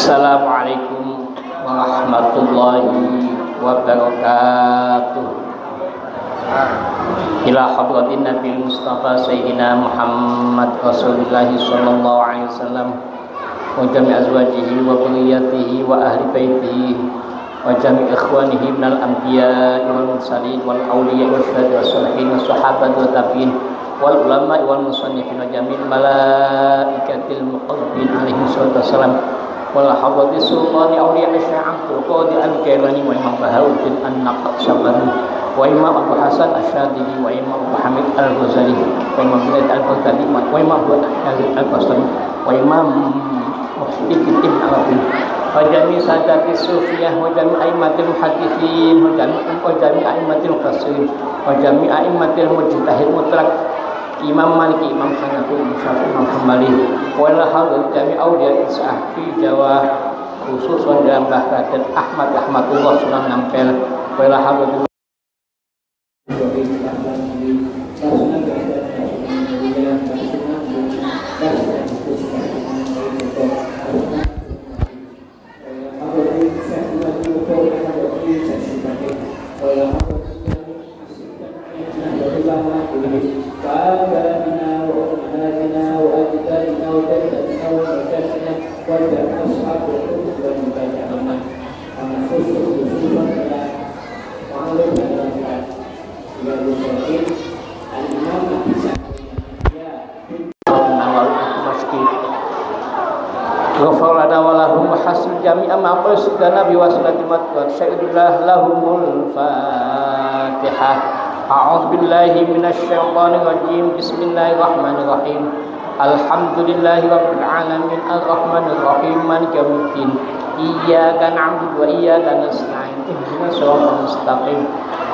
Assalamualaikum warahmatullahi wabarakatuh. Ila hadratin Nabi Mustafa Sayyidina Muhammad Rasulullah sallallahu alaihi wasallam wa jami' azwajihi wa dhurriyyatihi wa ahli baitihi wa jami' ikhwanihi minal anbiya'i wal mursalin wal awliya'i wal syuhada'i was shalihin was sahabati wat tabi'in wal ulama'i wal musannifin wa jami' malaikatil muqarrabin alaihi wassalam wal hadrati sultani awliya syai'atul qadi al-kailani wa imam bahauddin an-naqshbandi wa imam Abu Hasan Asy-Syadzili wa imam Abu Hamid Al-Ghazali wa imam Bilal Al-Baghdadi wa imam Abu Yazid Al-Bastami wa imam Muhyiddin Ibn Arabi wa jami' sadati sufiyah wa jami' a'immatil muhadditsin wa jami' a'immatil mufassirin wa jami' a'immatil mujtahid mutlaq Imam Maliki, Imam Hanafi, Imam Syafi'i, Imam Hambali wala haul jami' auliya isah fi Jawa khususan dalam Bahradan Ahmad Rahmatullah Sunan Ampel wala haul Nabi wasallallahu alaihi lahumul Fatihah. A'udzu billahi minasyaitonir rajim. Bismillahirrahmanirrahim. Alhamdulillahi rabbil alamin arrahmanir rahim maliki yaumiddin. Iyyaka na'budu wa iyyaka nasta'in. Ihdinas siratal mustaqim.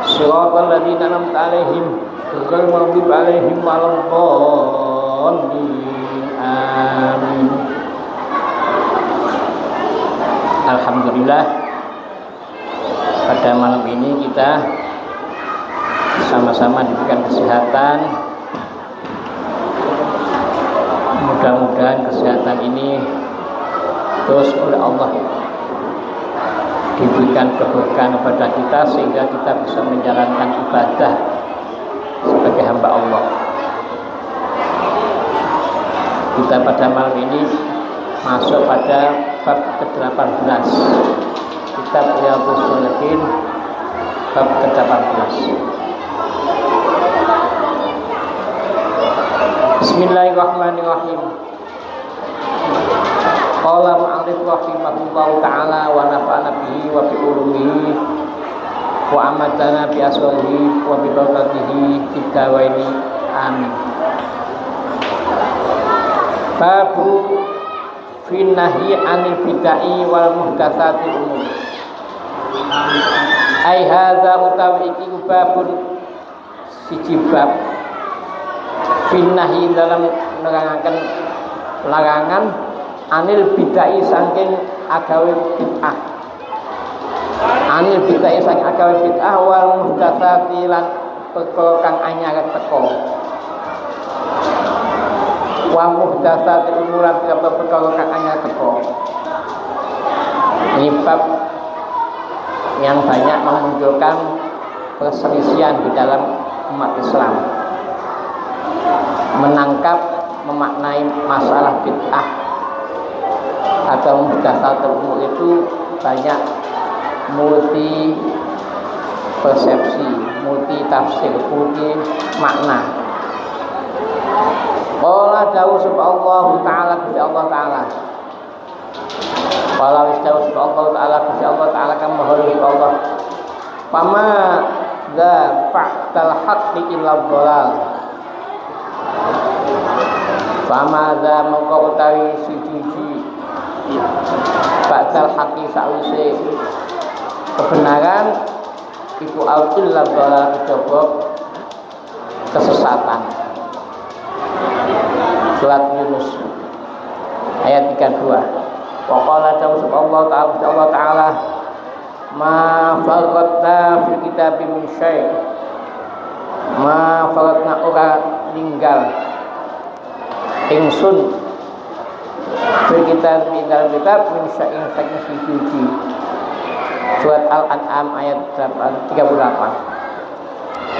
Shiratal ladzina an'amta 'alaihim ghairil maghdubi 'alaihim waladdallin. Amin. Alhamdulillah, pada malam ini kita sama-sama diberikan kesehatan. Mudah-mudahan kesehatan ini terus oleh Allah diberikan keberkahan kepada kita sehingga kita bisa menjalankan ibadah sebagai hamba Allah. Kita pada malam ini masuk pada bab ke-18 kitab Riyadhus Shalihin bab ke-18. Bismillahirrahmanirrahim. Qala mu'allif rahimahullahu ta'ala wa nafa'ana bihi wa bi ulumihi wa amadana bi aswalihi wa bi barakatihi fid dawaini amin. Babu fi nahyi 'anil bid'ah wal muhdatsatil umur. Ai hadza utawi iki babun siji bab fi nahyi dalam nerangaken larangan anil bid'ah saking agawe bid'ah. Anil bid'ah saking agawe bid'ah wal muhdatsatil lan perkara kang anyar teko. Wa muhdatsatil umur lan perkara kang anyar teko. Ini bab yang banyak memunculkan perselisihan di dalam umat Islam, menangkap memaknai masalah bid'ah atau muhdatsatil umur itu banyak multi persepsi, multi tafsir, multi makna. Qala dawu subhanallahu ta'ala bi Allah ta'ala. Qala istawa subhanallahu ta'ala bi Allah ta'ala kama halu Allah. Fama dza fa'tal haqqi illa dhalal. Fama dza mongko utawi siji fa'tal haqqi sawise kebenaran iku illa dhalal kejaba kesesatan. Surat Yunus ayat 32. Wa qala Allah ta'ala ma farratna fil kitabi min syai'. Ma farratna ora ninggal ingsun Kita dalam kitab min syai'in saking suci. Surat Al-An'am ayat 38.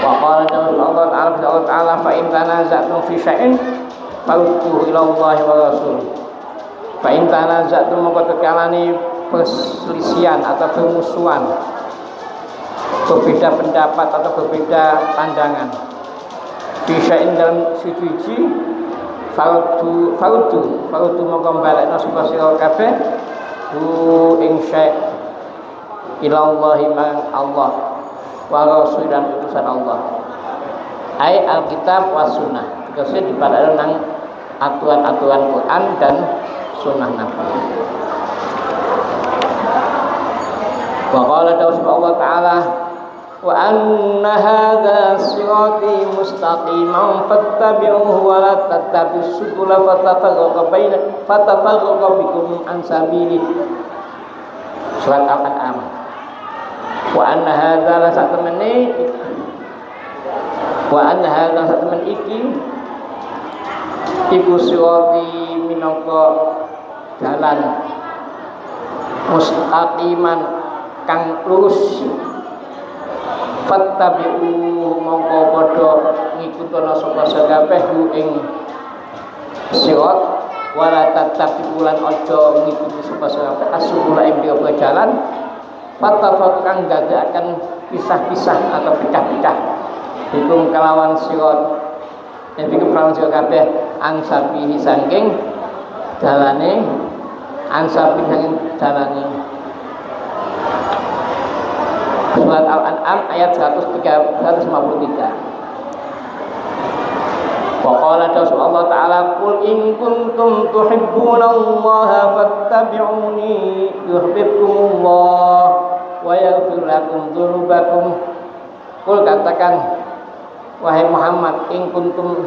Wa qala Allah Ta'ala fa in tanaza'tum fi syai'in farudduhu ila Allah wa rasul. Fa in tanaza'tum mongko tekalane perselisihan atau permusuhan, berbeda pendapat atau berbeda pandangan, fi syai'in dalam suci Farudu mongko balekna sapa sira kabeh ing syai' ilallahi man Allah wa rasul dan utusan Allah. Ai alkitab was sunnah. Tegese dipadakno nang aturan-aturan Quran dan sunnah Nabi. Wa qala Allah Ta'ala wa anna hadza sirati mustaqiman fattabi'uhu wa la tattabi'us subula fatafarraqa bikum an sabilihi. Surat Al-An'am. Wa anna hadza la satamani wa anna hadza sataman iki iku sirati minangka dalan mustaqiman kang lurus. Fattabi'u mongko padha ngikutana sapa sakabeh ing sirat wala tattabi'ulan aja ngikuti sapa sakabeh asubula ing dhewe jalan fatafaq kang dadakan pisah-pisah atau pecah-pecah iku kelawan sirat yen iku kelawan sirat kabeh angsapihi saking dalane angsapi saking dalane. Surat Al-An'am ayat 153. Wa qala Allah Ta'ala qul in kuntum tuhibbunallaha fattabi'uni yuhibbukumullah wa yaghfir lakum dzunubakum. Qul katakan wahai Muhammad in kuntum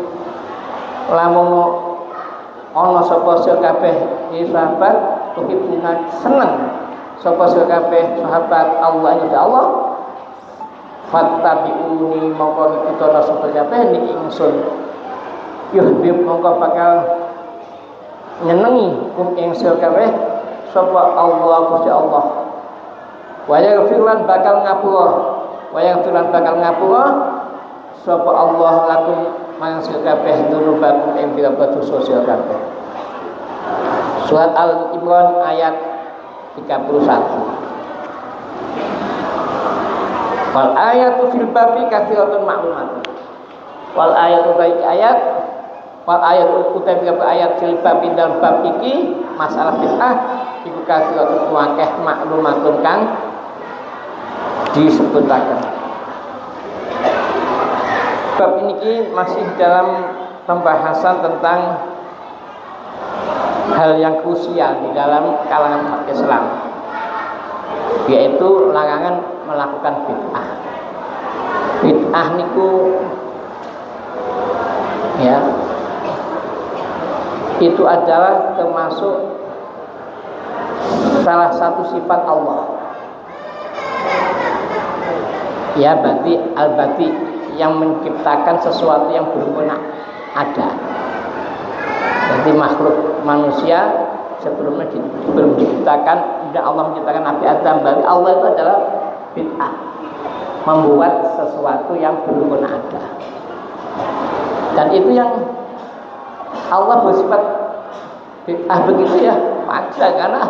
lamun ana sapa sira kabeh sahabat tuhibbuna seneng sapa sira kabeh sahabat Allah insya Allah fattabi'uni mongko ngikutana sapa kabeh ning ingsun yuhbib mongko bakal nyenengi kum ing sira kabeh sapa Allah Gusti Allah wa yaghfirlan bakal bakal ngapura sapa Allah lakum mang sira kabeh dunubakum ing pira-pira dosa sira kabeh. Surat Al-Imran ayat 31. Wal ayatu fil babi katsiratun ma'lumatun. Wal ayatu baik ayat wal ayatu utawi ayat fil babi dalam bab iki masalah bid'ah iku katsiratun akeh maklumatun kang disebutaken. Bab ini masih dalam pembahasan tentang hal yang krusial di dalam kalangan umat Islam, yaitu larangan melakukan bid'ah. Bid'ah niku ya itu adalah termasuk salah satu sifat Allah. Ya berarti al-bati yang menciptakan sesuatu yang belum pernah ada. Jadi makhluk manusia sebelumnya belum diciptakan, dan Allah menciptakan Nabi Adam. Berarti Allah itu adalah bid'ah, membuat sesuatu yang belum pernah ada. Dan itu yang Allah bersifat bid'ah begitu ya, wajar karena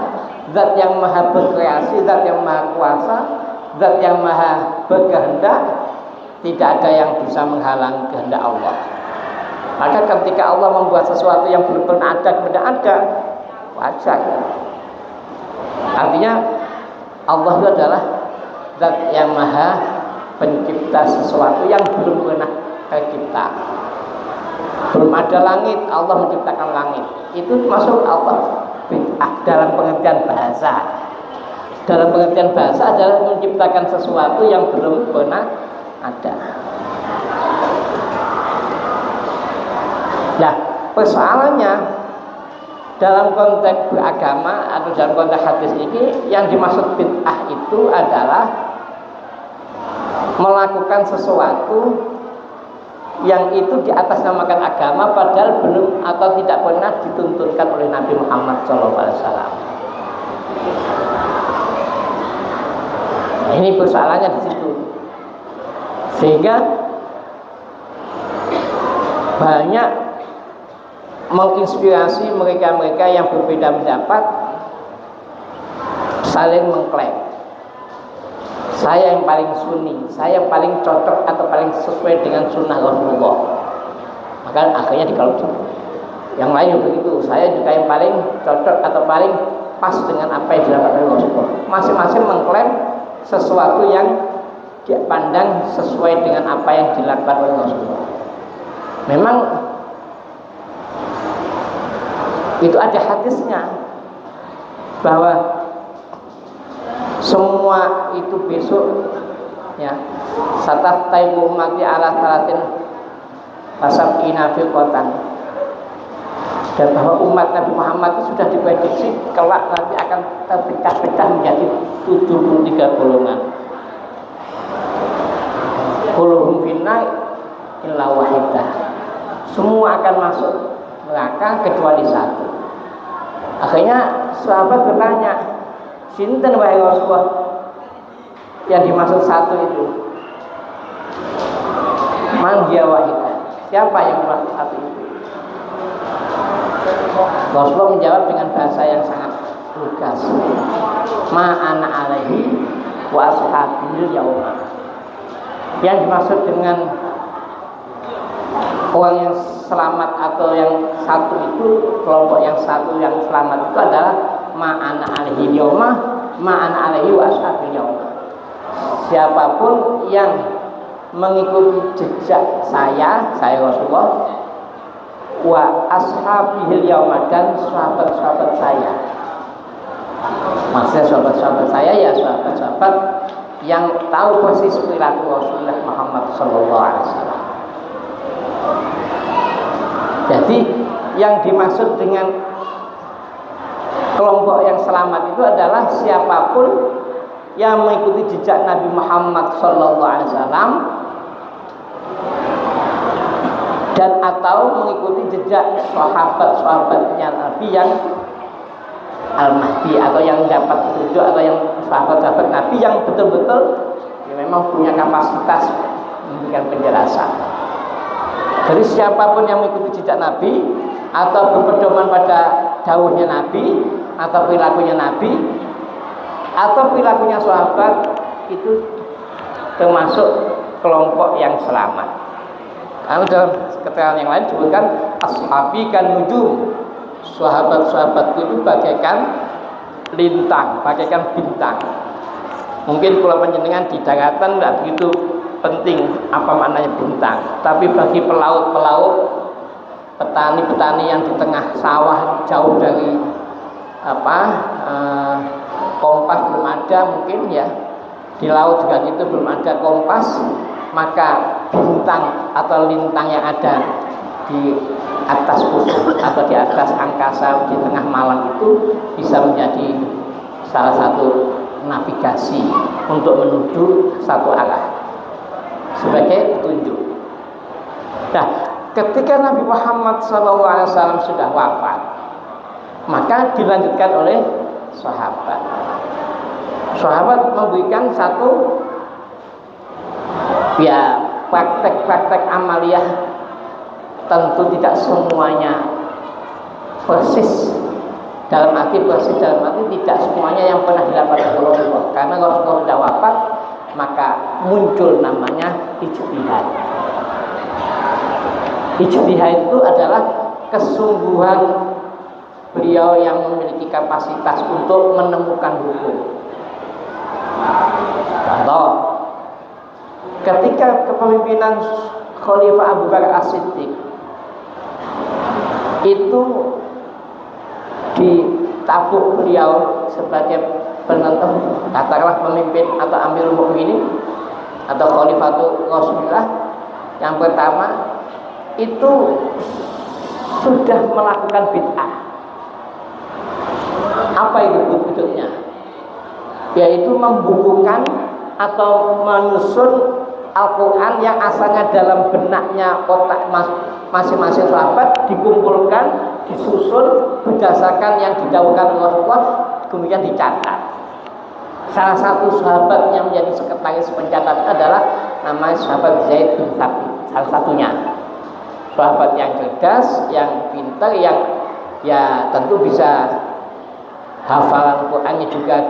zat yang maha berkreasi, zat yang maha kuasa, zat yang maha berkehendak, tidak ada yang bisa menghalangi kehendak Allah. Maka ketika Allah membuat sesuatu yang belum pernah ada kemudian ada, wajar. Artinya Allah itu adalah zat yang maha pencipta sesuatu yang belum pernah tercipta. Belum ada langit, Allah menciptakan langit. Itu masuk Allah bid'ah dalam pengertian bahasa. Dalam pengertian bahasa adalah menciptakan sesuatu yang belum pernah ada. Nah, persoalannya dalam konteks beragama atau dalam konteks hadis ini yang dimaksud bid'ah itu adalah melakukan sesuatu yang itu di atas namakan agama padahal belum atau tidak pernah dituntunkan oleh Nabi Muhammad SAW. Nah, ini persoalannya di situ. Sehingga banyak menginspirasi mereka-mereka yang berbeda pendapat saling mengklaim saya yang paling sunni, saya yang paling cocok atau paling sesuai dengan sunnah Rasulullah. Maka akhirnya dikalungkan. Yang lain juga begitu, saya juga yang paling cocok atau paling pas dengan apa yang dilakukan oleh Rasulullah. Masing-masing mengklaim sesuatu yang dia pandang sesuai dengan apa yang dilakukan oleh Rasulullah. Memang itu ada hadisnya bahwa semua itu besok ya sataftai ummati ala salatin fasab'ina fiqatan, dan bahwa umat Nabi Muhammad itu sudah diprediksi kelak nanti akan terpecah-pecah menjadi 73 golongan. Kulluhum finnar illa wahidah, semua akan masuk neraka kecuali satu. Akhirnya sahabat bertanya, sinten wahai Rasulullah yang dimaksud satu itu? Man dia wahidah, siapa yang dimaksud satu itu? Rasulullah menjawab dengan bahasa yang sangat lugas, ma ana alaihi wa ashabil yauma. Yang dimaksud dengan orang yang selamat atau yang satu itu, kelompok yang satu yang selamat itu adalah ma'ana alaihi yauma ma'ana alaihi wa ashabil yauma. Siapapun yang mengikuti jejak saya Rasulullah, wa ashabil yauma, dan sahabat-sahabat saya. Maksudnya sahabat-sahabat saya ya sahabat-sahabat yang tahu persis perilaku Rasulullah Muhammad SAW. Jadi yang dimaksud dengan kelompok yang selamat itu adalah siapapun yang mengikuti jejak Nabi Muhammad SAW dan atau mengikuti jejak sahabat-sahabatnya Nabi yang Al-Mahdi, atau yang dapat petunjuk, atau yang sahabat-sahabat Nabi yang betul-betul ya memang punya kapasitas memberikan penjelasan. Jadi siapapun yang mengikuti jejak Nabi atau berpedoman pada dawuhnya Nabi atau perilakunya Nabi atau perilakunya sahabat, itu termasuk kelompok yang selamat. Karena dalam keterangan yang lain disebutkan ashabi kan nujum, sahabat-sahabatku itu bagaikan lintang, bagaikan bintang. Mungkin kalau panjenengan di daratan tidak begitu penting apa maknanya bintang, tapi bagi pelaut-pelaut, petani-petani yang di tengah sawah jauh dari kompas belum ada, mungkin ya di laut juga gitu belum ada kompas, maka bintang atau lintang yang ada di atas ufuk atau di atas angkasa di tengah malam itu bisa menjadi salah satu navigasi untuk menuju satu arah sebagai petunjuk. Nah, ketika Nabi Muhammad SAW sudah wafat, maka dilanjutkan oleh sahabat. Sahabat memberikan satu ya praktek-praktek amaliyah, tentu tidak semuanya persis dalam arti tidak semuanya yang pernah dilakukan oleh Rasulullah, karena Rasulullah sudah wafat, maka muncul namanya ijtihad. Ijtihad itu adalah kesungguhan beliau yang memiliki kapasitas untuk menemukan hukum. Contoh, ketika kepemimpinan Khalifah Abu Bakar As-Siddiq itu ditabuk beliau sebagai penentu, katakanlah pemimpin atau Amirul Mukminin atau Khalifatul Rasulullah yang pertama, itu sudah melakukan bid'ah. Apa itu bentuknya? Yaitu membukukan atau menyusun Al-Quran yang asalnya dalam benaknya otak masing-masing sahabat dikumpulkan, disusun berdasarkan yang didahulukan Rasulullah, kemudian dicatat. Salah satu sahabat yang menjadi sekretaris pencatat adalah namanya sahabat Zaid bin Thabit. Salah satunya sahabat yang cerdas, yang pintar, yang ya tentu bisa hafalan Qurannya juga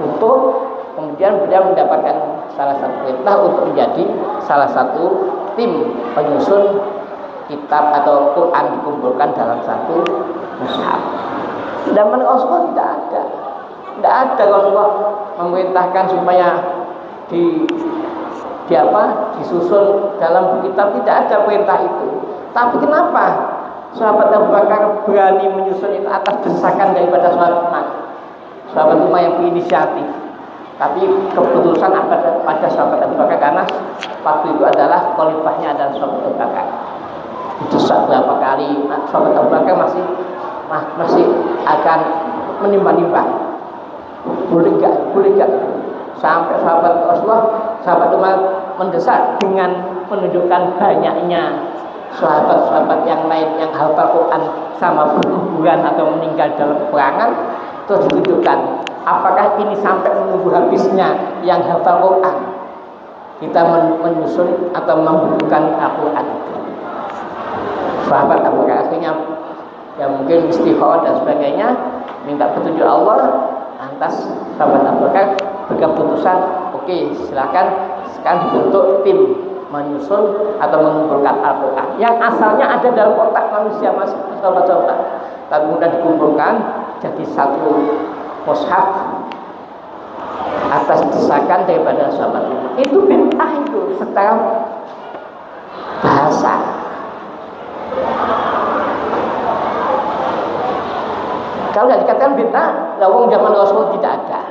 utuh. Kemudian beliau mendapatkan salah satu perintah untuk menjadi salah satu tim penyusun kitab atau Quran dikumpulkan dalam satu mushaf. Zaman Rasulullah tidak ada Rasulullah memerintahkan supaya disusun dalam kitab, tidak ada perintah itu. Tapi kenapa sahabat Abu Bakar berani menyusun itu atas desakan daripada sahabat Umar yang berinisiatif? Tapi keputusan pada sahabat Abu Bakar karena waktu itu adalah khalifahnya adalah sahabat Abu Bakar. Didesak berapa kali, sahabat Abu Bakar masih akan menimbang-nimbang. Boleh gak? Sampai sahabat Rasulullah, sahabat Umar mendesak dengan menunjukkan banyaknya sahabat-sahabat yang lain yang hafal Quran sama berguguran atau meninggal dalam peperangan, terus ditunjukkan apakah ini sampai menunggu habisnya yang hafal Quran kita menyusun atau membukukan Al-Quran itu. Sahabat Abu Bakar akhirnya ya mungkin istikharah dan sebagainya, minta petunjuk Allah. Lantas sahabat Abu Bakar berkeputusan, oke, silakan sekarang dibentuk tim menyusun atau mengumpulkan Al-Quran yang asalnya ada dalam otak manusia sahabat-sahabat, tapi kemudian dikumpulkan jadi satu mushaf atas desakan daripada sahabat. Itu bid'ah itu secara bahasa. Kalau tidak dikatakan bid'ah, lawang zaman Rasul tidak ada.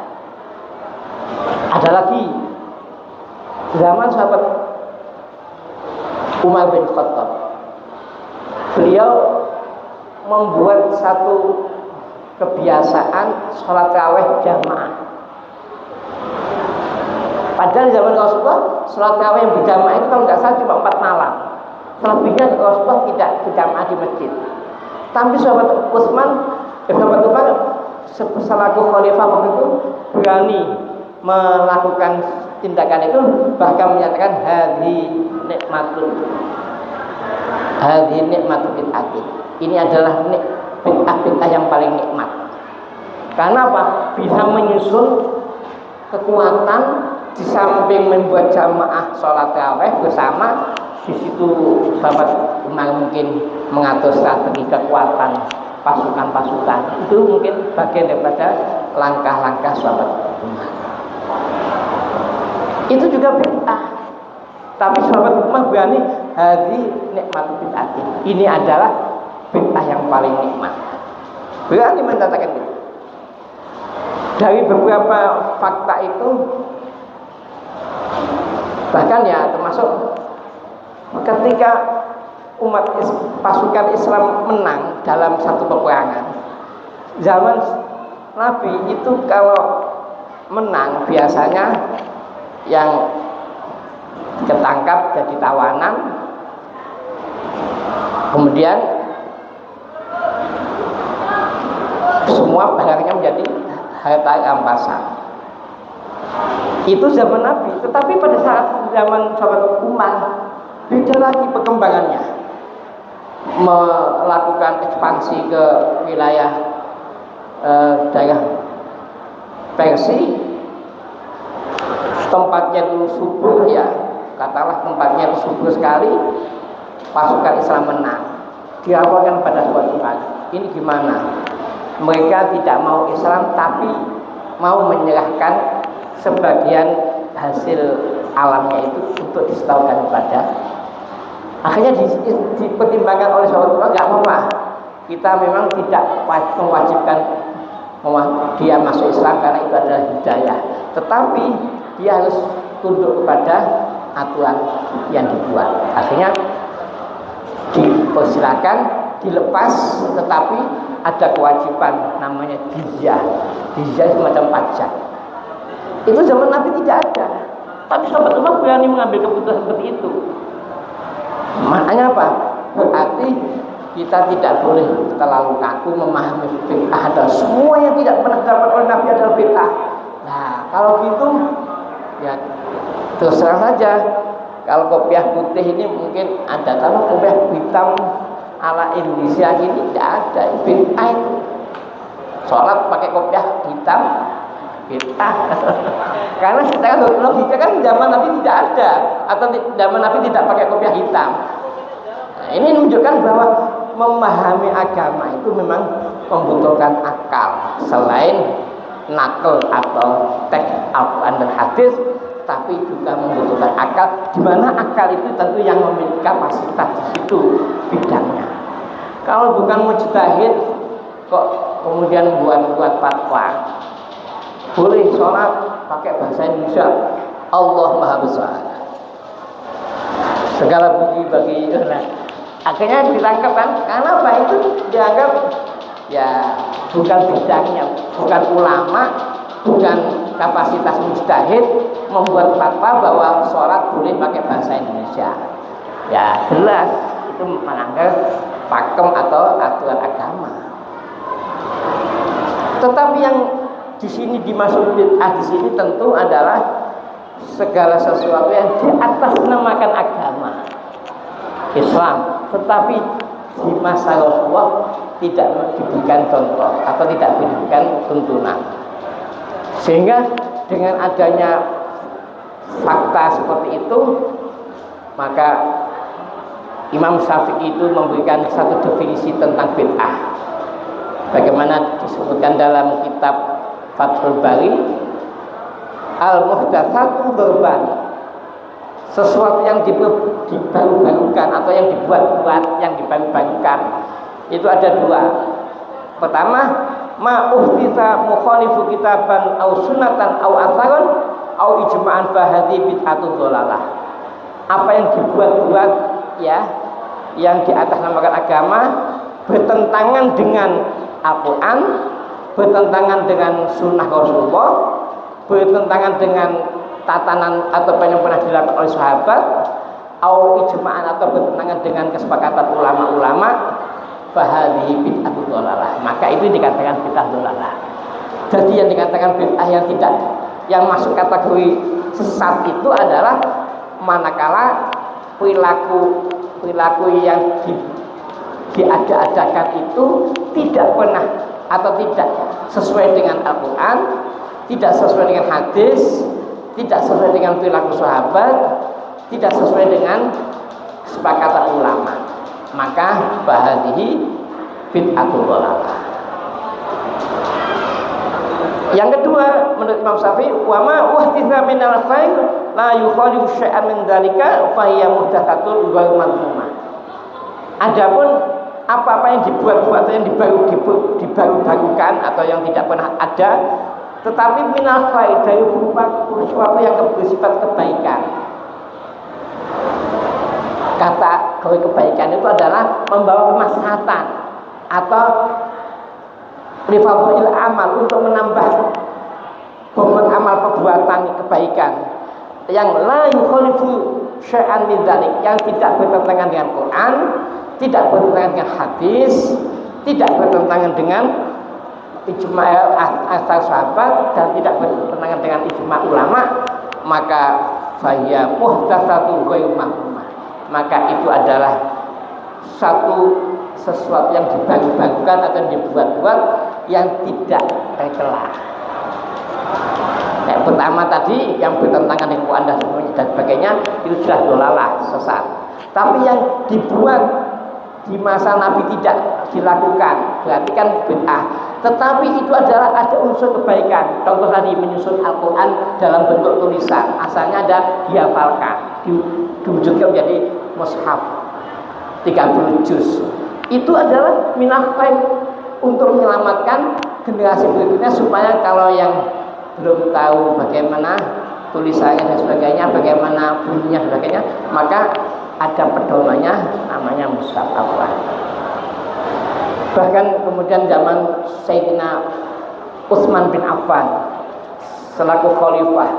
Ada lagi zaman sahabat Umar bin Khattab. Beliau membuat satu kebiasaan sholat tarawih jamaah. Padahal zaman Rasulullah sholat tarawih yang berjamaah itu kalau nggak salah cuma 4 malam. Selebihnya Rasulullah tidak berjamaah di masjid. Tapi sahabat Umar selaku khalifah waktu itu berani melakukan tindakan itu, bahkan menyatakan hadhi nikmatul bid'ah. Ini adalah bid'ah yang paling nikmat. Karena apa? Bisa menyusun kekuatan di samping membuat jamaah sholat tarawih bersama. Di situ sahabat Umar mungkin mengatur strategi kekuatan pasukan-pasukan. Itu mungkin bagian daripada langkah-langkah sahabat Umar. Itu juga bid'ah. Tapi sahabat Umar berani hadhi nikmatul bid'ah. Ini adalah bid'ah yang paling nikmat. Berani menyatakan itu. Dari beberapa fakta itu, bahkan ya termasuk ketika pasukan Islam menang dalam satu peperangan, zaman Nabi itu kalau menang biasanya yang ketangkap jadi tawanan, kemudian semua barangnya menjadi harta rampasan. Itu zaman Nabi. Tetapi pada saat zaman sahabat Umar beda lagi perkembangannya, melakukan ekspansi ke wilayah daerah Persia, tempatnya itu subur ya, katalah tempatnya itu subur sekali, pasukan Islam menang. Diawalkan pada suatu hari, ini gimana? Mereka tidak mau Islam tapi mau menyerahkan sebagian hasil alamnya itu untuk disetorkan kepada. Akhirnya dipertimbangkan oleh sahabat Umar, nggak apa-apa, kita memang tidak mewajibkan dia masuk Islam karena itu adalah hidayah, tetapi dia harus tunduk kepada aturan yang dibuat. Akhirnya dipersilakan, dilepas, tetapi ada kewajiban namanya jizyah. Jizyah semacam pajak. Itu zaman Nabi tidak ada. Tapi sahabat Umar berani mengambil keputusan seperti itu. Maknanya apa? Berarti kita tidak boleh terlalu kaku memahami bid'ah dan semua yang tidak pernah dapat oleh Nabi adalah bid'ah. Nah, kalau gitu ya terserah saja. Kalau kopiah putih ini mungkin ada, kalau kopiah hitam ala Indonesia ini tidak ada bid'ah itu. Sholat pakai kopiah hitam bid'ah. Karena secara logika kan zaman Nabi tidak ada, atau zaman Nabi tidak pakai kopiah hitam. Nah, ini menunjukkan bahwa memahami agama itu memang membutuhkan akal selain nakal atau take Al-Quran dan hadis, tapi juga membutuhkan akal, di mana akal itu tentu yang memiliki kapasitas di situ bidangnya. Kalau bukan mujtahid kok kemudian buat fatwa boleh sholat pakai bahasa Indonesia, Allah Maha Besar, segala puji bagi Allah. Akhirnya ditangkap kan, karena apa? Itu dianggap ya bukan bidangnya, bukan ulama, bukan kapasitas mujtahid membuat fatwa bahwa sholat boleh pakai bahasa Indonesia. Ya jelas itu melanggar pakem atau aturan agama. Tetapi yang di sini dimaksud bid'ah di sini tentu adalah segala sesuatu yang di atas namakan agama Islam, tetapi di masa Rasulullah tidak diberikan contoh atau tidak diberikan tuntunan. Sehingga dengan adanya fakta seperti itu, maka Imam Syafi'i itu memberikan satu definisi tentang bid'ah. Bagaimana disebutkan dalam kitab Fathul Bari, al-muhdatsatu dzurban, sesuatu yang dibaru-barukan atau yang dibuat-buat, yang dibaru-barukan itu ada dua. Pertama, ma uhditsa mukhalifu kitaban au sunnatan au atharon au ijma'an fa hadhi bid'atun dhalalah. Apa yang dibuat-buat ya, yang di atas namakan agama, bertentangan dengan Al-Quran, bertentangan dengan sunnah Rasulullah, bertentangan dengan tatanan atau apa yang pernah dilakukan oleh sahabat, au ijma'an atau bertentangan dengan kesepakatan ulama-ulama, fahadhi bid'atun dhalalah, maka itu dikatakan bid'ah dhalalah. Jadi yang dikatakan bid'ah yang masuk kategori sesat itu adalah manakala perilaku yang diada-adakan itu tidak pernah atau tidak sesuai dengan Al-Quran, tidak sesuai dengan hadis, tidak sesuai dengan perilaku sahabat, tidak sesuai dengan kesepakatan ulama, maka bahadihi bid'atul dhalalah. Yang kedua, menurut Imam Syafi'i, wa ma uhtitha minal khair la yukhalifu syai'an min dzalika fa hiya muhdatsatul ghairu madhmumah. Adapun apa-apa yang dibuat-buat atau yang dibaru-barukan atau yang tidak pernah ada, tetapi minal khair, dari berupa sesuatu yang bersifat kebaikan. Kata kebaikan itu adalah membawa kemaslahatan atau rifadul amal, untuk menambah bobot amal perbuatan kebaikan yang la yukhalifu syai'an min dzalik, yang tidak bertentangan dengan Quran, tidak bertentangan dengan hadis, tidak bertentangan dengan ijma' asal sahabat, dan tidak bertentangan dengan ijma' ulama, maka faya muhdatsatu ghairu mahmumah, maka itu adalah sesuatu yang dibaru-barukan atau dibuat-buat yang tidak tercela. Yang pertama tadi yang bertentangan dengan Quran dan sebagainya itu sudah dhalalah, sesat. Tapi yang dibuat di masa Nabi tidak dilakukan, berarti kan bid'ah. Tetapi itu adalah ada unsur kebaikan. Contoh tadi menyusun Al-Quran dalam bentuk tulisan, asalnya ada dihafalkan, diwujudkan menjadi mushaf 30 juz. Itu adalah minal khair, untuk menyelamatkan generasi berikutnya, supaya kalau yang belum tahu bagaimana tulisannya dan sebagainya, bagaimana bunyinya dan sebagainya, maka ada pedomannya, namanya mushaf Al-Quran. Bahkan kemudian zaman Sayyidina Utsman bin Affan selaku khalifah,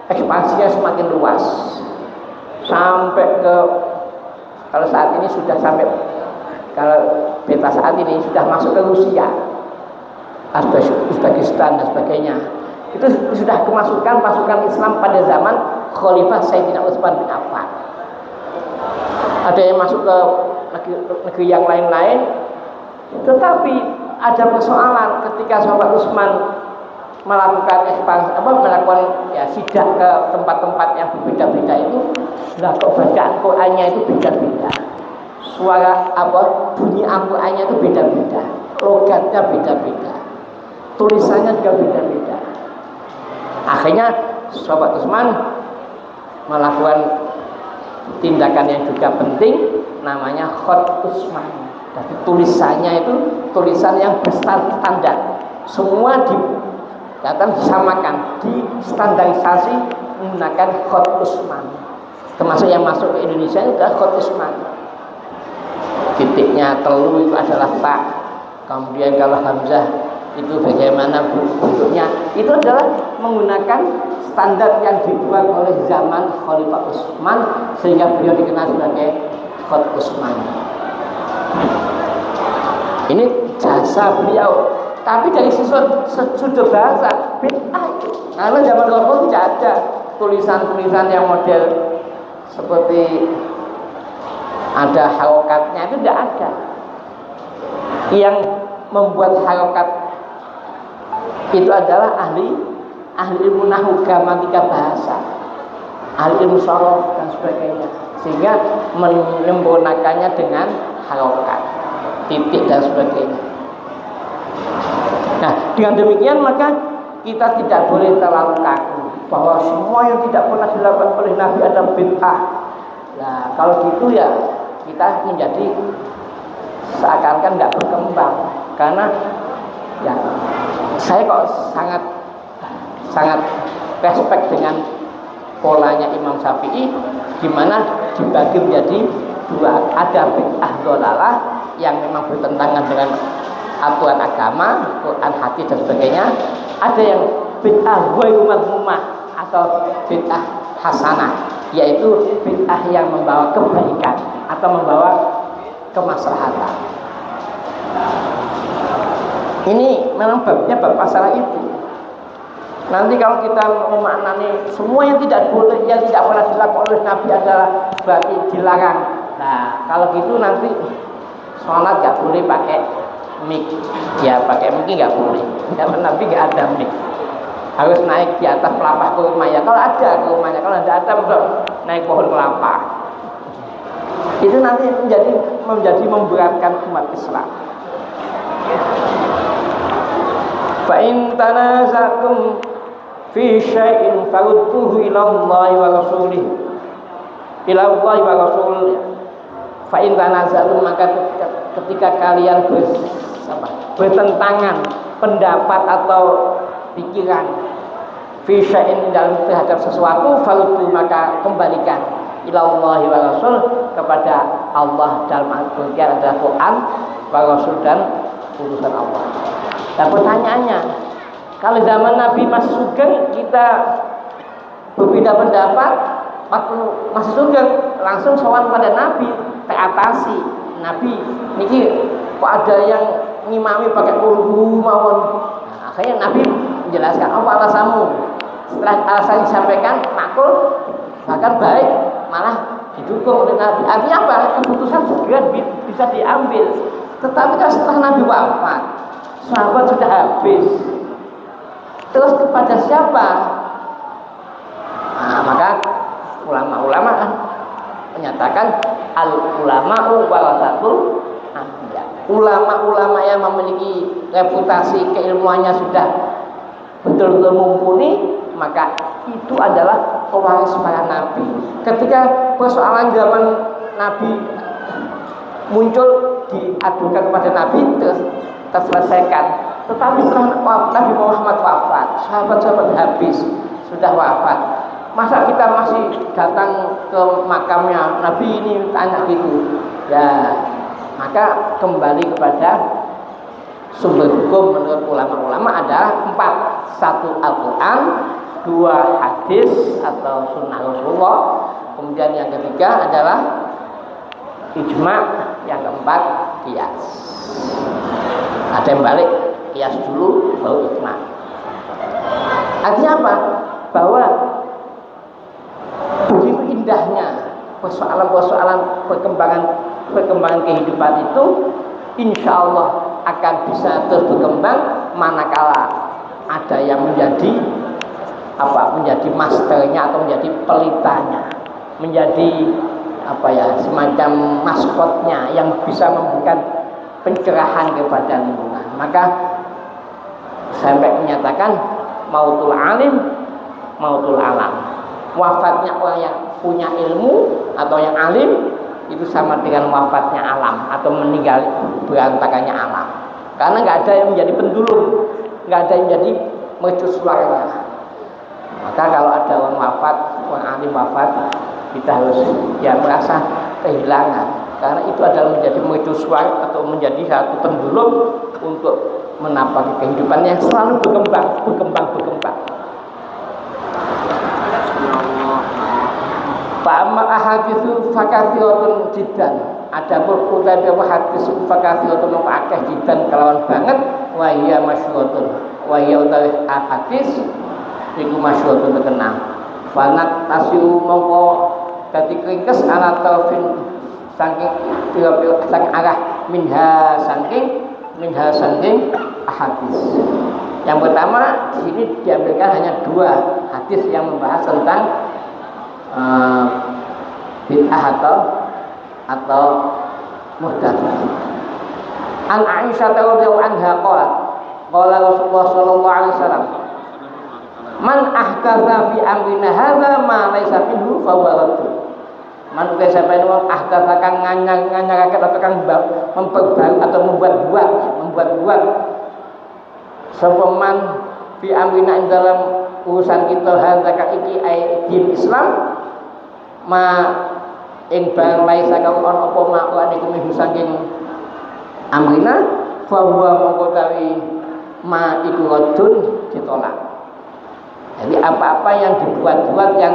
ekspansinya semakin luas sampai ke, kalau saat ini sudah sampai, kalau peta saat ini sudah masuk ke Rusia, Uzbekistan dan sebagainya. Itu sudah kemasukan pasukan Islam pada zaman Khalifah Sayyidina Utsman bin Affan. Ada yang masuk ke negeri yang lain-lain, tetapi ada persoalan ketika sahabat Utsman melakukan ekspansi, melakukan sidak ke tempat-tempat yang berbeda-beda itu, lah kok bacaan Qur'annya itu beda-beda, suara bunyi Al-Qur'annya itu beda-beda, logatnya beda-beda, tulisannya juga beda-beda. Akhirnya sahabat Utsman melakukan tindakan yang juga penting, namanya Khat Utsman. Jadi tulisannya itu tulisan yang berstandar, semua disamakan, distandarisasi menggunakan Khat Utsman. Termasuk yang masuk ke Indonesia itu adalah Khat Utsman. Titiknya telu itu adalah tak, kemudian kalau hamzah itu bagaimana bentuknya, itu adalah menggunakan standar yang dibuat oleh zaman Khalifah Utsman, sehingga beliau dikenal sebagai Khat Utsman. Ini jasa beliau. Tapi dari sudut bahasa bid'ah, karena zaman Rasul tidak ada tulisan-tulisan yang model seperti ada harokatnya, itu tidak ada. Yang membuat harokat itu adalah ahli ilmu nahwu, gramatika bahasa, ahli ilmu sorof dan sebagainya, sehingga menyempurnakannya dengan harokat, titik dan sebagainya. Nah, dengan demikian maka kita tidak boleh terlalu kaku bahwa semua yang tidak pernah dilakukan oleh Nabi adalah bid'ah. Nah, kalau gitu ya kita menjadi seakan-akan nggak berkembang, karena ya saya kok sangat respect dengan polanya Imam Syafi'i, di mana dibagi menjadi dua. Ada bid'ah dhalalah yang memang bertentangan dengan aturan agama, Quran, hadis dan sebagainya. Ada yang bid'ah ghairu madhmumah atau bid'ah hasanah, yaitu bid'ah yang membawa kebaikan atau membawa kemaslahatan. Ini memang babnya bab masalah itu. Nanti kalau kita memaknani semua yang tidak boleh, yang tidak pernah dilakukan oleh Nabi adalah berarti dilarang. Nah, kalau gitu nanti sholat nggak boleh pakai mic, ya pakai mic nggak boleh. Zaman Nabi nggak ada mic, harus naik di atas pelapah kurmanya. Kalau ada kurmanya, kalau tidak ada bisa naik pohon kelapa. Itu nanti menjadi memberatkan umat Islam. Fa in tanazatum fi syai'in farudduhu ila Allah wa rasulih, ila Allah wa rasul. Fa in tanazatum, maka ketika kalian bertentangan pendapat atau pikiran fi syai'in dalam terhadap sesuatu, faruddu, maka kembalikan ila Allah wa rasul, kepada Allah dalam Al-Qur'an adalah Quran, wa rasul dan urusan Allah. Nah, pertanyaannya, kalau zaman Nabi masih sugeng, kita berbeda pendapat, waktu masih sugeng langsung sowan pada Nabi, teratasi. Nabi niki kok ada yang ngimami pakai kulhu mawon. Nah, akhirnya Nabi menjelaskan apa alasanmu. Setelah alasan disampaikan, makul, bahkan baik, malah didukung oleh Nabi. Artinya apa? Keputusan segera bisa diambil. Tetapi kan setelah Nabi wafat, sahabat sudah habis, terus kepada siapa? Nah, maka ulama-ulama menyatakan al-ulama'u warasatul anbiya. Ulama-ulama yang memiliki reputasi keilmuannya sudah betul-betul mumpuni, maka itu adalah pewaris para nabi. Ketika persoalan zaman Nabi muncul, diadukan kepada Nabi, terus terselesaikan. Tetapi setelah Nabi Muhammad wafat, sahabat-sahabat habis, sudah wafat, masa kita masih datang ke makamnya Nabi ini tanya gitu ya? Maka kembali kepada sumber hukum menurut ulama-ulama ada 4. 1 Al-Quran, 2 hadis, hadis atau sunnah Rasulullah. Kemudian yang ketiga adalah ijma, yang keempat qiyas. Ada yang balik, qiyas dulu baru ijma. Artinya apa? Bahwa begitu indahnya persoalan-persoalan perkembangan kehidupan itu, insya Allah akan bisa terus berkembang manakala ada yang menjadi masternya atau menjadi pelitanya, menjadi semacam maskotnya yang bisa memberikan pencerahan kepada lingkungan. Maka sampai menyatakan mautul alim, mautul alam. Wafatnya orang yang punya ilmu atau yang alim itu sama dengan wafatnya alam atau meninggal berantakannya alam. Karena nggak ada yang menjadi pendulum, nggak ada yang menjadi mercusuarnya. Maka kalau ada orang wafat, orang alim wafat, kita harus merasa kehilangan. Karena itu adalah menjadi mercusuar atau menjadi satu pendulum untuk menapaki kehidupan yang selalu berkembang. Fa'amma ahaditsu fakathiratun jiddan. Adapun utawi hadis fakathiratun akeh jiddan kelawan banget wa hiya masyhuratun. Wa hiya utawi hadis iku masyhuratun terkenal. Fanat tasiu mongko dadi kringkes ana taufin saking pira-pira saking arah minha saking hadis. Yang pertama di sini diambilkan hanya dua hadis yang membahas tentang bid'ah atau muhdatsah. An Aisyah radhiyallahu anha qalat qala Rasulullah sallallahu alaihi wasallam man ahdatsa fi amrina hadza ma laysa minhu fa huwa radd. Man siapa yang ahdatsa kang nganyaraken atau kang memperbarui atau membuat sapa man fi amrina ing dalam urusan kita hadza ka iki din Islam ma ing barang laisa kang ana apa mak niku mihu saking amrina fa huwa mongko tawi ma iku radun ditolak. Jadi apa-apa yang dibuat-buat yang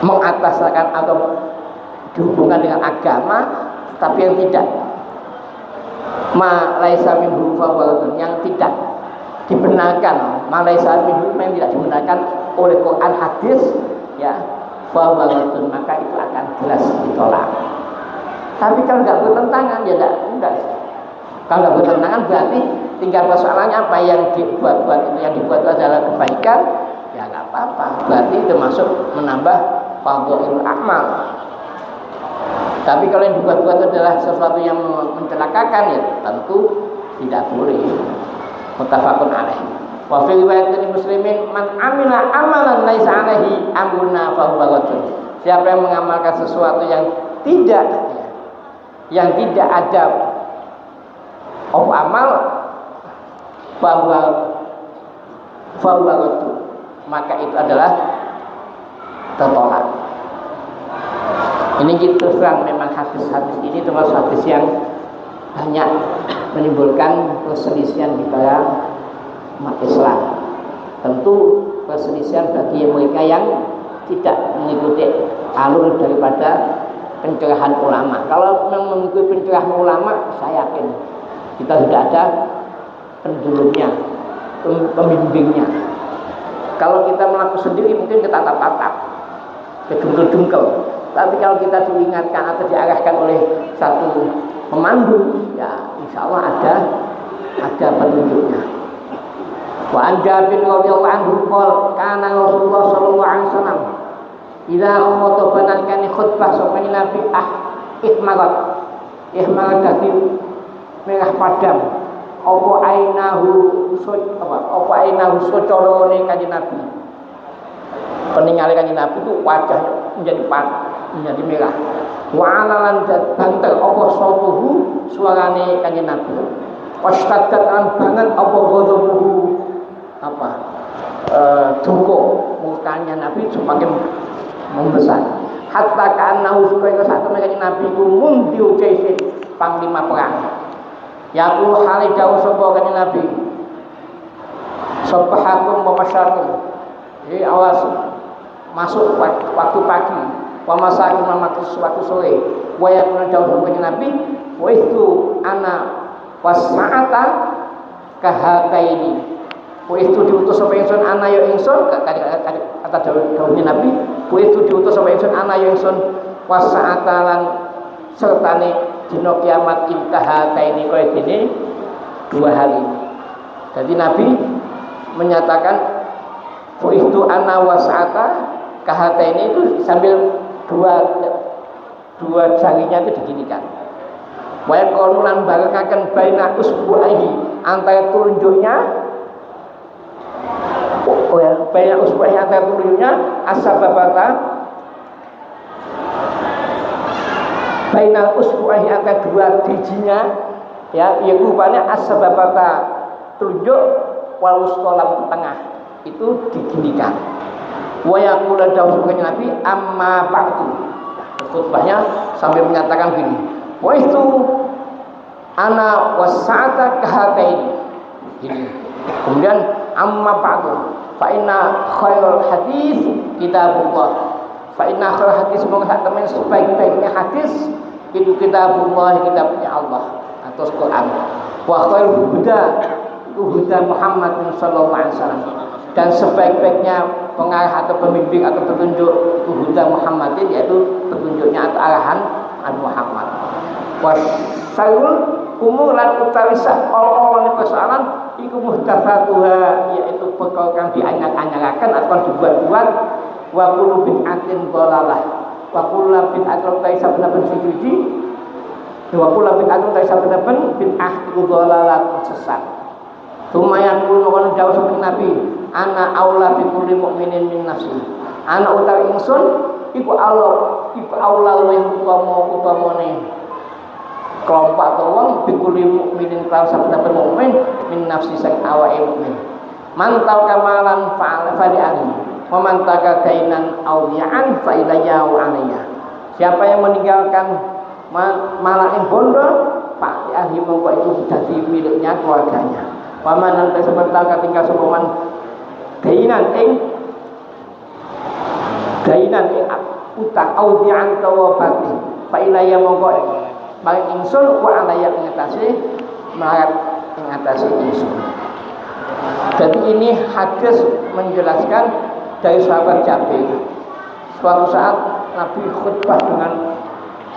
mengataskan atau dihubungkan dengan agama tapi yang tidak ma laisa minhu fa huwa radun, yang tidak dibenarkan, ma laisa minhu yang tidak dibenarkan oleh Quran hadis bahwa maka itu akan jelas ditolak. Tapi kalau nggak bertentangan enggak. Kalau nggak bertentangan berarti tinggal persoalannya apa yang dibuat-buat itu, yang dibuat adalah kebaikan, ya nggak apa-apa. Berarti itu masuk menambah fadhilul amal. Tapi kalau yang dibuat-buat adalah sesuatu yang mencelakakan, ya tentu tidak boleh. Muttafaqun alaih. Wa fi riwayatin muslimin man amila amalan laisa alaihi amruna fa huwa raddun. Siapa yang mengamalkan sesuatu yang tidak ada amal fa huwa raddun, maka itu adalah tertolak. Ini kita terang memang hadis-hadis ini termasuk hadis yang banyak menimbulkan perselisihan di kalangan umat Islam. Tentu perselisihan bagi mereka yang tidak mengikuti alur daripada pencerahan ulama. Kalau memang mengikuti pencerahan ulama, saya yakin kita sudah ada pendulumnya, pembimbingnya. Kalau kita melakukan sendiri mungkin kita tatap-tatap, kedungkel-dungkel. Tapi kalau kita diingatkan atau diarahkan oleh satu pemandu, ya insya Allah ada petunjuknya. Wa an Jabir radhiyallahu anhu qala kana Rasulullah sallallahu alaihi wasallam idza khatabana kana khutbah sapa nabi ihmarat dadi merah padam apa ainahu socorone kanjeng Nabi. Peninggalé kanjeng Nabi itu wajah menjadi merah. Wa alalan banter apa sautuhu suarane kanjeng Nabi. Wastaddat banget apa ghadabuhu duka mukanya Nabi semakin membesar. Hatta ka'annahu supaya satu kanjeng Nabi ku mundiu jaisin panglima perang. Ya qul hale jauh sapa kanjeng Nabi. Subhanakum wa masyarakum Jadi awas masuk waktu pagi, wa masakin waktu sore, wa yakuna dawuh Nabi, wa itu ana wasa'ata kahataini. Wa itu diutus sapa ingsun ana ya ingsun kata dawuhnya Nabi, wa itu diutus sapa ingsun ana ya ingsun wasa'ata lan sertane dina kiamat intahataini kaya dene dua hari ini. Jadi Nabi menyatakan itu ana wasa'ata kahataini itu sambil dua jarinya itu diginikan. Wa qalulan barakaken baina usbu'aihi antara telunjuknya baina usbu'aihi antara telunjuknya asbabata baina usbu'aihi antara dua giginya ya yaitu rupanya asbabata telunjuk wal wustolam tengah itu diginikan. Wa yaqulu dawuhnya Nabi amma ba'du. Khutbahnya sambil menyatakan gini, wa itu ana wasa'ata kahataini. Ini. Kemudian amma ba'du fa inna khairul hadis kitabullah. Fa inna khairul hadis semoga teman sebaik-baiknya hadis itu kitabullah, kitabnya Allah atau Quran. Wa khairul huda itu huda Muhammad sallallahu alaihi wasallam. Dan sebaik-baiknya pengarah atau pembimbing atau petunjuk itu huda Muhammadin, yaitu petunjuknya atau arahan Muhammad. Wasyarul umur lan utawi Allah persoalan iku muhdatsatuha, yaitu perkara kang dianyar-anyaraken atau dibuat-buat. Wa kullu bid'atin dhalalah wa kullu bid'atin taisabun suci wa kullu bid'atin taisabun bid'ah iku dhalalah sesat. Lumayan kulo kan jauh seperti Nabi, ana aula bi kulli mukminin min nafsi. Ana utawi ingsun iku aula luwih utamane kelompok atau wong bi kulli mukminin kelawan saben mukmin min nafsi sang awake mukmin. Mantal kamalan fa'ala fa'ali wa man takainan awliya'an fa ilayya wa alayya. Siapa yang meninggalkan malah ing bondo fa'ali mongko itu dadi miliknya keluarganya. Paman nanti sebentar ketinggal semuanya dainan utang audian tawabati fa ilayya mongko bagi ingsun wa alaya mengatasi ingsun. Jadi ini hadis menjelaskan dari sahabat Jabir. Suatu saat Nabi khutbah dengan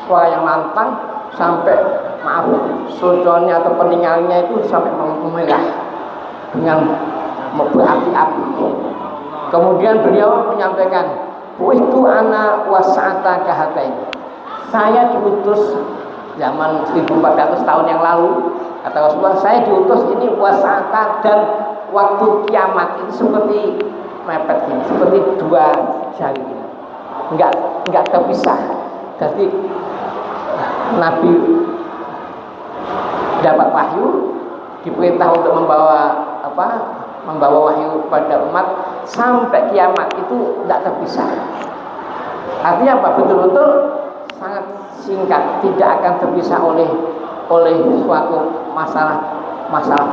suara yang lantang sampai sulconnya atau peninggalnya itu sampai memerah dengan berapi-api. Kemudian beliau menyampaikan, itu anak wasa'ata kahatain. Saya diutus zaman 1400 tahun yang lalu, kata Rasulullah, saya diutus ini wasa'ata dan waktu kiamat itu seperti mepet ini, seperti dua jari ini. Enggak terpisah. Jadi Nabi dapat wahyu, diperintah untuk membawa wahyu pada umat sampai kiamat itu tidak terpisah. Artinya apa? Betul-betul sangat singkat, tidak akan terpisah oleh suatu masalah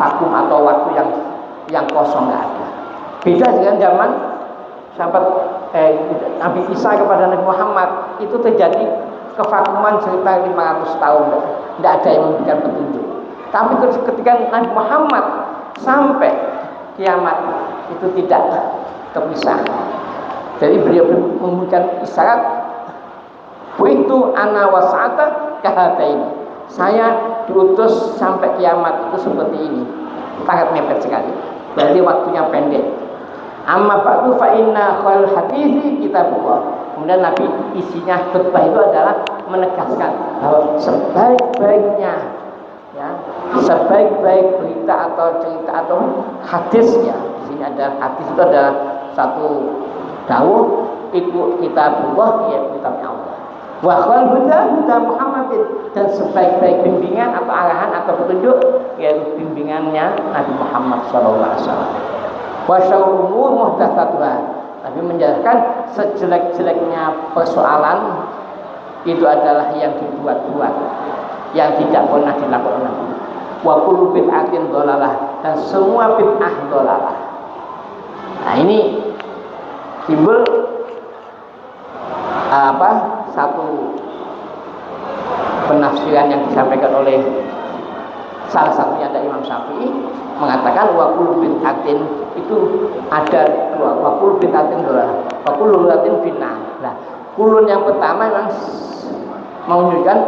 vakum atau waktu yang kosong, nggak ada. Beda dengan zaman sahabat Nabi Isa kepada Nabi Muhammad itu terjadi kevakuman sekitar 500 tahun, tidak ada yang memberikan petunjuk. Tapi ketika Nabi Muhammad sampai kiamat itu tidak terpisah. Jadi beliau memberikan isyarat, itu ana wasa'ata kahatain. Saya diutus sampai kiamat itu seperti ini, sangat mepet sekali. Berarti waktunya pendek. Amma ba'du fa inna khairul hadisi kitabullah. Kemudian Nabi isinya khutbah itu adalah menegaskan bahwa sebaik-baik berita atau cerita atau hadis ya. Di sini ada hadis itu adalah satu dawuh itu kitabullah, ya kitabnya Allah. Wa khairul huda Muhammadin, dan sebaik-baik bimbingan atau arahan atau petunjuk yaitu bimbingannya Nabi Muhammad sallallahu alaihi wasallam. Wa syarrul umur muhdatsatuha. Tapi menjelaskan sejelek-jeleknya persoalan itu adalah yang dibuat-buat, yang tidak pernah dilakukan Nabi. Wa kullu bid'atin dhalalah, dan semua bid'ah dhalalah. Nah ini timbul satu penafsiran yang disampaikan oleh salah satunya ada Imam Syafi'i mengatakan wakul bid'atin itu ada dua, wakul bid'atin dua, wakul lulatin finna. Nah, kulun yang pertama memang menunjukkan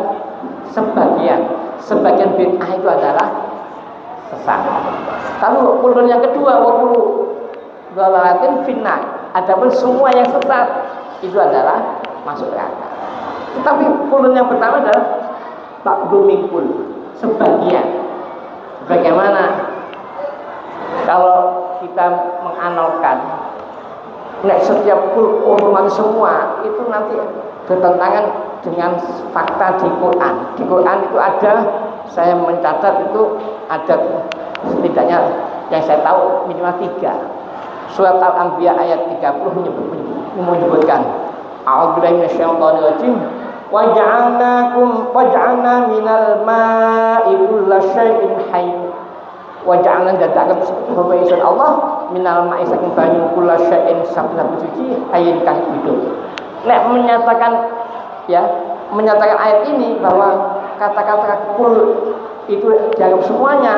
sebagian bid'ah itu adalah sesat. Lalu kulun yang kedua wakul lulatin finna, adapun semua yang sesat itu adalah masuk neraka. Tetapi kulun yang pertama adalah ba'du minkul, sebagian. Bagaimana kalau kita menganalkan setiap umat semua itu nanti bertentangan dengan fakta di Quran. Di Quran itu ada, saya mencatat itu ada setidaknya yang saya tahu minimal 3. Surat Al-Anbiya ayat 30 menyebutkan A'udzubillahi minasyaitonirrajim waja'alna minal ma'i kulla syai'in hayy waja'alna dadaka berfirman Allah minal ma'i saking banyu kulla syai'in saben suci hayyin kang hidup. Nek menyatakan ayat ini bahwa kata-kata kul itu dianggap semuanya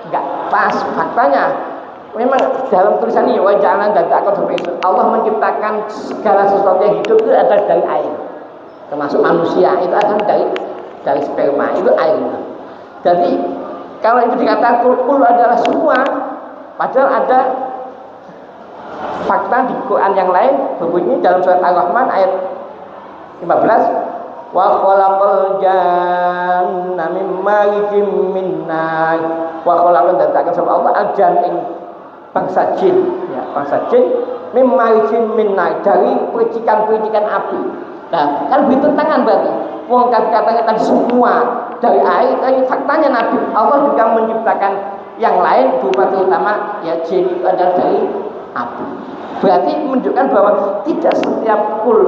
enggak pas faktanya. Memang dalam tulisan ini waja'alna dadaka berfirman Allah menciptakan segala sesuatu yang hidup itu adalah dari air. Termasuk manusia itu akan dari sperma, itu air. Jadi kalau itu dikatakan kul adalah semua, padahal ada fakta di Quran yang lain berbunyi dalam surat Al-Rahman ayat 15 wa khalaqal janna min marijim min nar wa khalaqal datakan sama Allah al-jan ing bangsa jin min marijim min nar dari percikan-percikan api. Nah, kan bertentangan berarti. Wong kata-katanya tadi semua dari air, tapi faktanya Nabi Allah juga menciptakan yang lain berupa terutama ya jin itu adalah dari api. Berarti menunjukkan bahwa tidak setiap kul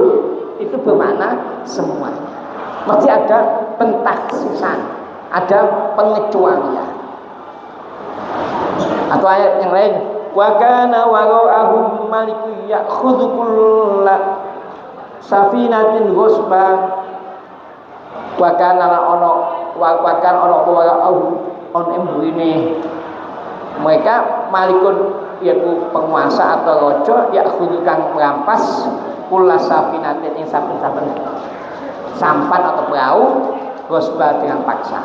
itu bermakna semuanya. Mesti ada pentaksisan, ada pengecualian. Atau ayat yang lain, wa kana wara'ahum malikun ya'khudhu kulla safinatin ghusba wa kana ono emburine mereka malikun yaitu penguasa atau raja ya'khudhu kang merampas kulla safinatin ing saben-saben sampan atau perahu ghusba dengan paksa.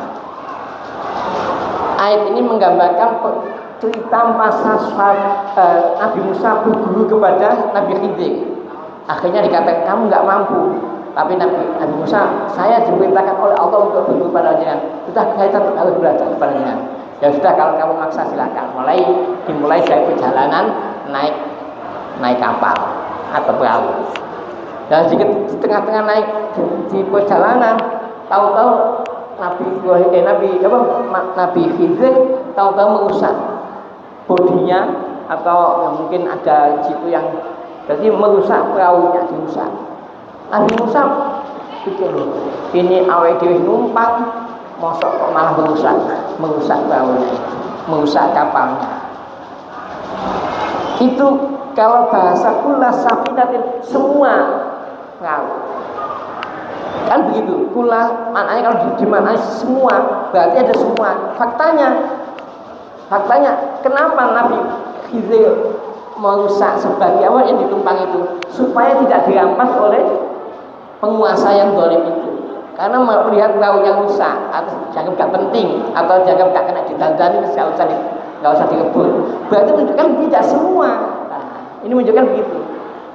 Ayat ini menggambarkan cerita masa Nabi Musa berguru kepada Nabi Khidir. Akhirnya dikatakan kamu nggak mampu, tapi Nabi Musa, saya diperintahkan oleh Allah untuk berguru pada jenengan. Sudah kita tetap harus belajar kepada jenengan. Ya sudah, kalau kamu maksa silakan. Dimulai dari perjalanan naik kapal atau perahu. Dan jika di tengah-tengah naik di perjalanan, tahu-tahu Nabi Khidir tahu-tahu merusak bodinya atau mungkin ada situ yang jadi merusak perahunya, dirusak. Nabi Musa pikir ini awake dhewe numpang, mosok kok malah merusak perahunya, merusak kapalnya. Itu kalau bahasa kula safinatin semua perahu. Kan begitu. Kula maknanya kalau dimaknai semua, berarti ada semua. Faktanya kenapa Nabi Khidir merusak sebagai awal yang ditumpang itu supaya tidak dirampas oleh penguasa yang zalim itu, karena melihat perahunya rusak atau dianggap gak penting atau dianggap gak kena didandani nggak usah direbut, berarti menunjukkan tidak semua. Nah, ini menunjukkan begitu.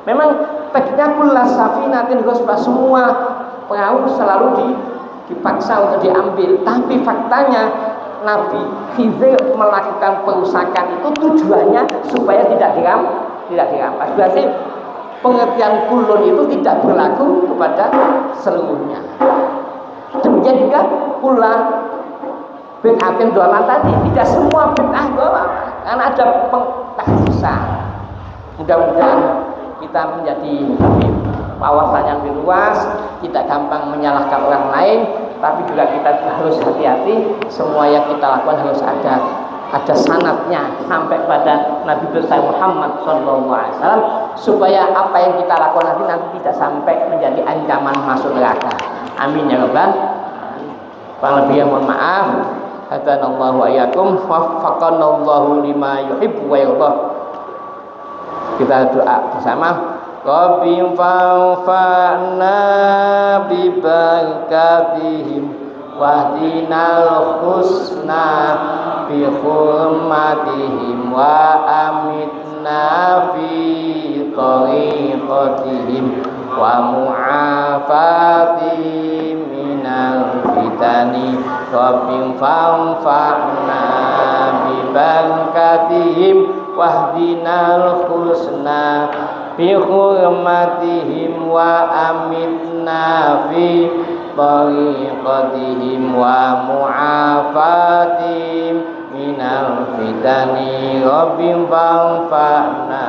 Memang teksnya kulla safinatin ghusba, semua perahu selalu dipaksa untuk diambil, tapi faktanya Nabi Khidir melakukan perusakan itu tujuannya supaya tidak dirampas. Berarti pengertian kulun itu tidak berlaku kepada seluruhnya. Demikian juga pula bid'atin dolalah tadi, tidak semua bid'ah dolalah, karena ada pentaksisan. Mudah-mudahan kita menjadi wawasan yang lebih luas, tidak gampang menyalahkan orang lain, tapi juga kita harus hati-hati. Semua yang kita lakukan harus ada ada sanadnya sampai pada Nabi besar Muhammad SAW, supaya apa yang kita lakukan nanti tidak sampai menjadi ancaman masuk neraka. Amin ya rabbal alamin. Lebih mohon maaf. Hadanallahu wa iyyakum, waffaqanallahu lima yuhibbu wa yardah. Kita doa bersama. Rabbi fa'fa'na bi barakatihim wahdinal husna bi hurmatihim wa amitna fi tariqatihim wa mu'afatihim minal fitani. Rabbi fa'fa'na bi barakatihim wahdinal husna bi hurmatihim wa amitna fi tariqatihim wa mu'afatihim minal fitani. Rabbi fa'fa'na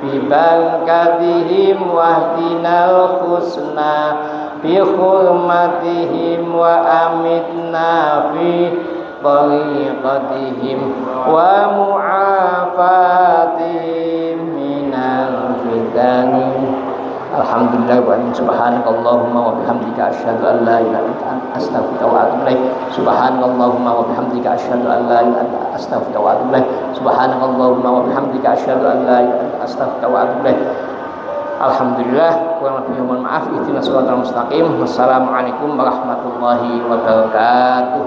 bi barakatihim wahdinal husna bi hurmatihim wa amitna fi tariqatihim wa mu'afatihim minal fitani. Alhamdulillah wa subhanakallahumma wa bihamdika asyhadu an la ilaha illa anta astaghfiruka wa atubu ilaik. Subhanakallahumma wa bihamdika asyhadu an la ilaha illa anta astaghfiruka wa atubu ilaik. Subhanakallahumma wa bihamdika asyhadu an la ilaha illa anta astaghfiruka wa atubu ilaik. Alhamdulillah, kurang lebih mohon maaf. Ihdinas shiratal mustaqim. Wassalamualaikum warahmatullahi wabarakatuh.